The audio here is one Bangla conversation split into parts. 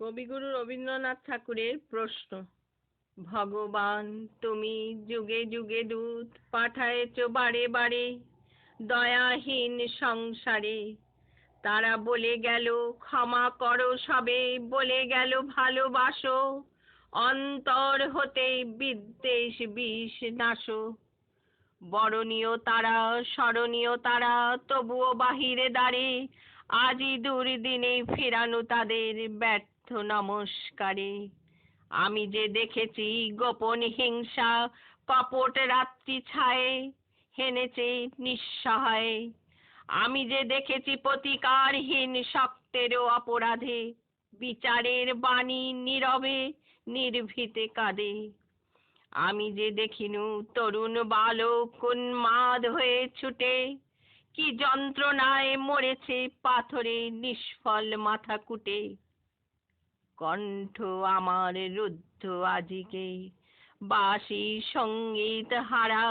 কবিগুরু রবীন্দ্রনাথ ঠাকুরের প্রশ্ন। ভগবান তুমি যুগে যুগে দূত পাঠায়েছ বারে বারে দয়াহীন সংসারে। তারা বলে গেল ক্ষমা করো সবে, বলে গেল ভালোবাসো, অন্তর হতে বিদ্বেষ বিষ নাশো। বরণীয় তারা স্মরণীয় তারা, তবুও বাহিরে দাঁড়ে আজি দুর্দিনে ফিরানো তাদের ব্যর্থ নমস্কারে। আমি যে দেখেছি গোপন হিংসা কপট রাত্রি ছায়ে হেনেছে নিঃসহায়ে। আমি যে দেখেছি প্রতিকারহীন শক্তেরও অপরাধে বিচারের বাণী নীরবে নির্ভীতে কাঁদে। আমি যে দেখিনু তরুণ বালক উন্মাদ হয়ে ছুটে কি যন্ত্রণায় মরেছে পাথরে নিষ্ফল মাথা কুটে। কণ্ঠ আমার রুদ্ধ আজিকে বাঁশি সঙ্গীত হারা,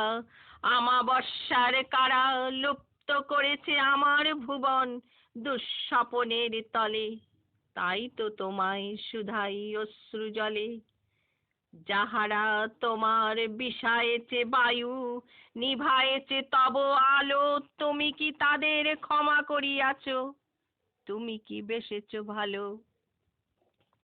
আমাবস্যার কারা লুপ্ত করেছে আমার ভুবন দুঃস্বপনের তলে। তাই তো তোমায় শুধাই অশ্রু জলে। যাহারা তোমার বিষায়েছে বায়ু, নিভায়েছে তব আলো, তুমি কি তাদের ক্ষমা করিয়াছ? তুমি কি বেসেছ ভালো?